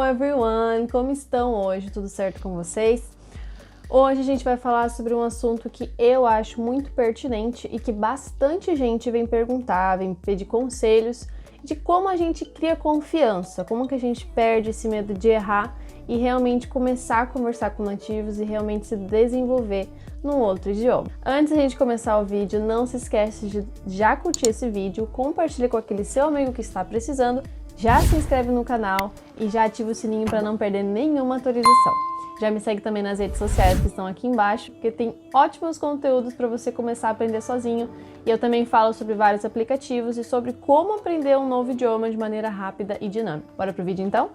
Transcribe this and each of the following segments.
everyone! Como estão hoje? Tudo certo com vocês? Hoje a gente vai falar sobre um assunto que eu acho muito pertinente e que bastante gente vem perguntar, vem pedir conselhos de como a gente cria confiança, como que a gente perde esse medo de errar e realmente começar a conversar com nativos e realmente se desenvolver num outro idioma. Antes da gente começar o vídeo, não se esquece de já curtir esse vídeo, compartilha com aquele seu amigo que está precisando, já se inscreve no canal e já ativa o sininho para não perder nenhuma atualização. Já me segue também nas redes sociais que estão aqui embaixo, porque tem ótimos conteúdos para você começar a aprender sozinho. E eu também falo sobre vários aplicativos e sobre como aprender um novo idioma de maneira rápida e dinâmica. Bora pro vídeo então?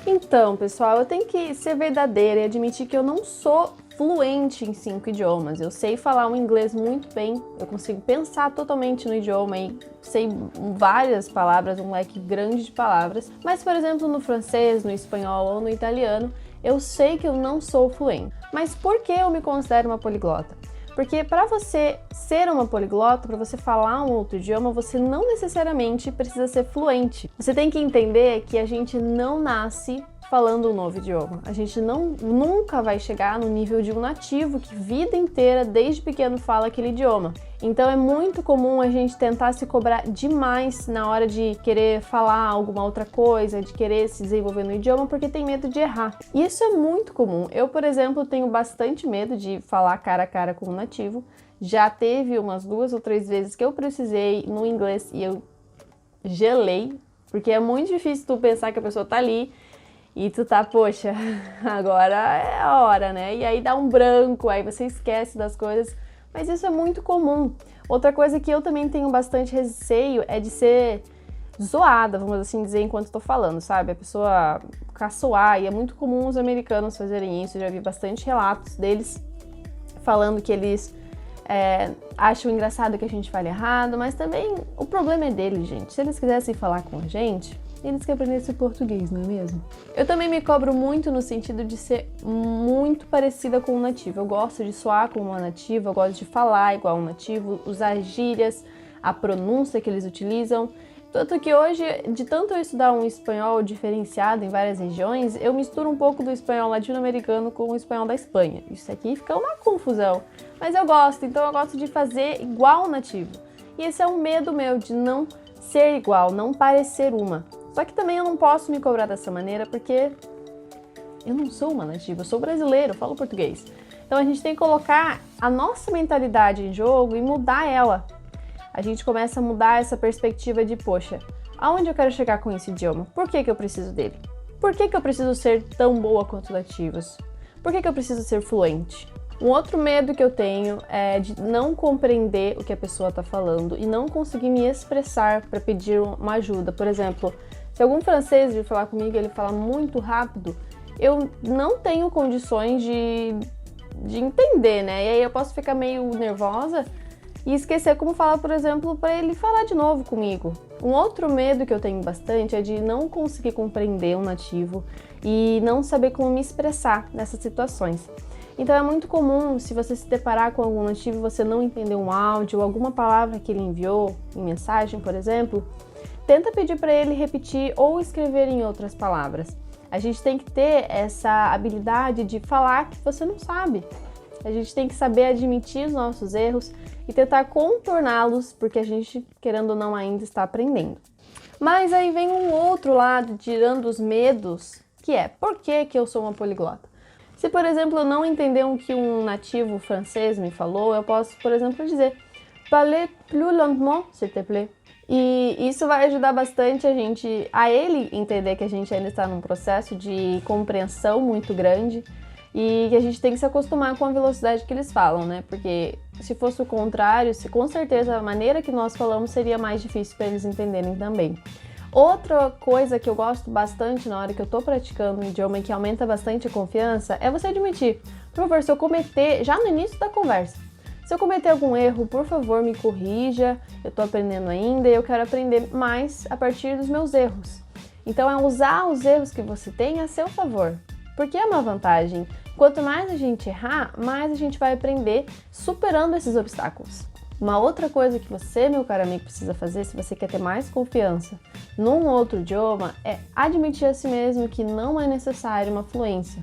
Então, pessoal, eu tenho que ser verdadeira e admitir que eu não sou fluente em 5 idiomas. Eu sei falar o inglês muito bem, eu consigo pensar totalmente no idioma e sei várias palavras, um leque grande de palavras. Mas, por exemplo, no francês, no espanhol ou no italiano, eu sei que eu não sou fluente. Mas por que eu me considero uma poliglota? Porque para você ser uma poliglota, para você falar um outro idioma, você não necessariamente precisa ser fluente. Você tem que entender que a gente não nasce falando um novo idioma. A gente nunca vai chegar no nível de um nativo que vida inteira, desde pequeno, fala aquele idioma. Então é muito comum a gente tentar se cobrar demais na hora de querer falar alguma outra coisa, de querer se desenvolver no idioma, porque tem medo de errar. E isso é muito comum. Eu, por exemplo, tenho bastante medo de falar cara a cara com um nativo. Já teve umas 2 ou 3 vezes que eu precisei no inglês e eu gelei, porque é muito difícil tu pensar que a pessoa tá ali e tu tá, poxa, agora é a hora, né? E aí dá um branco, aí você esquece das coisas, mas isso é muito comum. Outra coisa que eu também tenho bastante receio é de ser zoada, vamos assim dizer, enquanto tô falando, sabe? A pessoa caçoar, e é muito comum os americanos fazerem isso, eu já vi bastante relatos deles falando que eles acham engraçado que a gente fale errado, mas também o problema é deles, gente. Se eles quisessem falar com a gente, eles que aprendessem português, não é mesmo? Eu também me cobro muito no sentido de ser muito parecida com um nativo. Eu gosto de soar como uma nativa, eu gosto de falar igual um nativo, usar gírias, a pronúncia que eles utilizam. Tanto que hoje, de tanto eu estudar um espanhol diferenciado em várias regiões, eu misturo um pouco do espanhol latino-americano com o espanhol da Espanha. Isso aqui fica uma confusão, mas eu gosto, então eu gosto de fazer igual um nativo. E esse é um medo meu, de não ser igual, não parecer uma. Só que também eu não posso me cobrar dessa maneira porque eu não sou uma nativa, eu sou brasileiro, eu falo português. Então a gente tem que colocar a nossa mentalidade em jogo e mudar ela. A gente começa a mudar essa perspectiva de, poxa, aonde eu quero chegar com esse idioma? Por que eu preciso dele? Por que eu preciso ser tão boa quanto nativos? Por que eu preciso ser fluente? Um outro medo que eu tenho é de não compreender o que a pessoa está falando e não conseguir me expressar para pedir uma ajuda. Por exemplo, se algum francês vir falar comigo e ele fala muito rápido, eu não tenho condições de entender, né? E aí eu posso ficar meio nervosa e esquecer como falar, por exemplo, para ele falar de novo comigo. Um outro medo que eu tenho bastante é de não conseguir compreender um nativo e não saber como me expressar nessas situações. Então é muito comum, se você se deparar com algum nativo e você não entender um áudio ou alguma palavra que ele enviou em mensagem, por exemplo, tenta pedir para ele repetir ou escrever em outras palavras. A gente tem que ter essa habilidade de falar que você não sabe. A gente tem que saber admitir os nossos erros e tentar contorná-los, porque a gente, querendo ou não, ainda está aprendendo. Mas aí vem um outro lado, tirando os medos, que é, por que eu sou uma poliglota? Se, por exemplo, eu não entender o que um nativo francês me falou, eu posso, por exemplo, dizer "Parlez plus lentement, s'il te plaît". E isso vai ajudar bastante a ele entender que a gente ainda está num processo de compreensão muito grande e que a gente tem que se acostumar com a velocidade que eles falam, né? Porque se fosse o contrário, com certeza a maneira que nós falamos seria mais difícil para eles entenderem também. Outra coisa que eu gosto bastante na hora que eu tô praticando um idioma e que aumenta bastante a confiança é você admitir. Por favor, se eu cometer, já no início da conversa, se eu cometer algum erro, por favor, me corrija, eu tô aprendendo ainda e eu quero aprender mais a partir dos meus erros. Então é usar os erros que você tem a seu favor, porque é uma vantagem. Quanto mais a gente errar, mais a gente vai aprender superando esses obstáculos. Uma outra coisa que você, meu caro amigo, precisa fazer se você quer ter mais confiança num outro idioma é admitir a si mesmo que não é necessário uma fluência.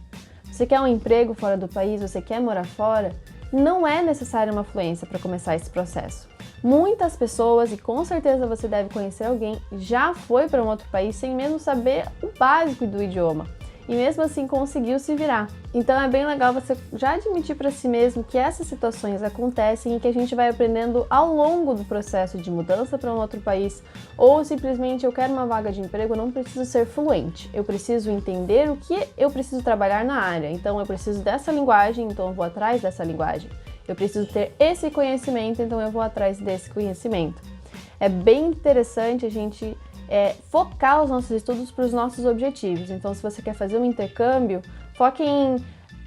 Você quer um emprego fora do país, você quer morar fora, não é necessária uma fluência para começar esse processo. Muitas pessoas, e com certeza você deve conhecer alguém, já foi para um outro país sem mesmo saber o básico do idioma. E mesmo assim conseguiu se virar. Então é bem legal você já admitir para si mesmo que essas situações acontecem e que a gente vai aprendendo ao longo do processo de mudança para um outro país, ou simplesmente eu quero uma vaga de emprego, eu não preciso ser fluente, eu preciso entender o que eu preciso trabalhar na área, então eu preciso dessa linguagem, então eu vou atrás dessa linguagem. Eu preciso ter esse conhecimento, então eu vou atrás desse conhecimento. É bem interessante a gente focar os nossos estudos para os nossos objetivos. Então, se você quer fazer um intercâmbio, foque em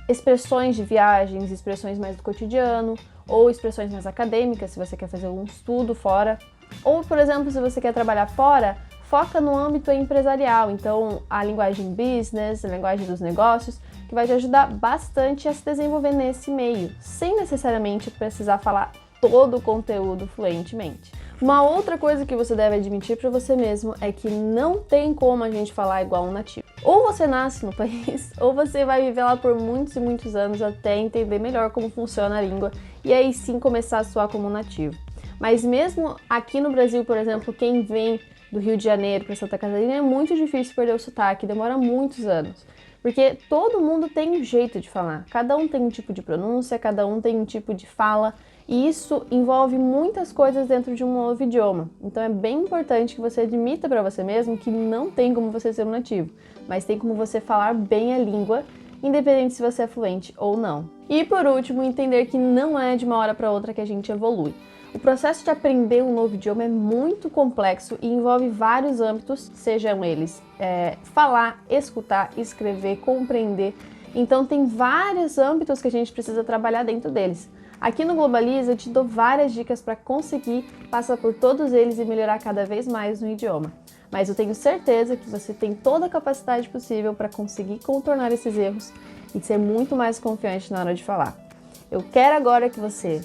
expressões de viagens, expressões mais do cotidiano, ou expressões mais acadêmicas, se você quer fazer um estudo fora. Ou, por exemplo, se você quer trabalhar fora, foca no âmbito empresarial. Então, a linguagem business, a linguagem dos negócios, que vai te ajudar bastante a se desenvolver nesse meio, sem necessariamente precisar falar todo o conteúdo fluentemente. Uma outra coisa que você deve admitir para você mesmo é que não tem como a gente falar igual um nativo. Ou você nasce no país, ou você vai viver lá por muitos e muitos anos até entender melhor como funciona a língua e aí sim começar a soar como um nativo. Mas mesmo aqui no Brasil, por exemplo, quem vem do Rio de Janeiro para Santa Catarina é muito difícil perder o sotaque, demora muitos anos. Porque todo mundo tem um jeito de falar, cada um tem um tipo de pronúncia, cada um tem um tipo de fala, e isso envolve muitas coisas dentro de um novo idioma. Então é bem importante que você admita para você mesmo que não tem como você ser um nativo, mas tem como você falar bem a língua, independente se você é fluente ou não. E por último, entender que não é de uma hora para outra que a gente evolui. O processo de aprender um novo idioma é muito complexo e envolve vários âmbitos, sejam eles falar, escutar, escrever, compreender. Então tem vários âmbitos que a gente precisa trabalhar dentro deles. Aqui no Globaliza eu te dou várias dicas para conseguir passar por todos eles e melhorar cada vez mais no idioma. Mas eu tenho certeza que você tem toda a capacidade possível para conseguir contornar esses erros e ser muito mais confiante na hora de falar. Eu quero agora que você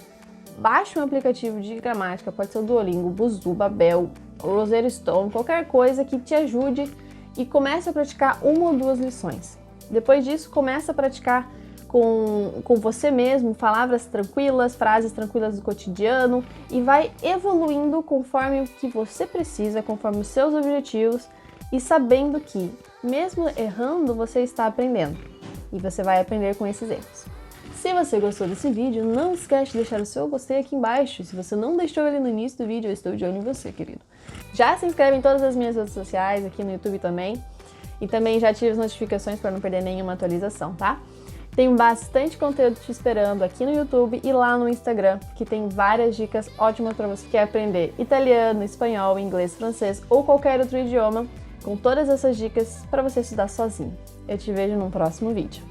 baixe um aplicativo de gramática, pode ser o Duolingo, Busuu, Babel, Rosetta Stone, qualquer coisa que te ajude e comece a praticar uma ou duas lições. Depois disso, comece a praticar com você mesmo, palavras tranquilas, frases tranquilas do cotidiano e vai evoluindo conforme o que você precisa, conforme os seus objetivos e sabendo que, mesmo errando, você está aprendendo e você vai aprender com esses erros. Se você gostou desse vídeo, não esquece de deixar o seu gostei aqui embaixo. Se você não deixou ele no início do vídeo, eu estou de olho em você, querido. Já se inscreve em todas as minhas redes sociais, aqui no YouTube também. E também já ative as notificações para não perder nenhuma atualização, tá? Tem bastante conteúdo te esperando aqui no YouTube e lá no Instagram, que tem várias dicas ótimas para você que quer aprender italiano, espanhol, inglês, francês ou qualquer outro idioma, com todas essas dicas para você estudar sozinho. Eu te vejo num próximo vídeo.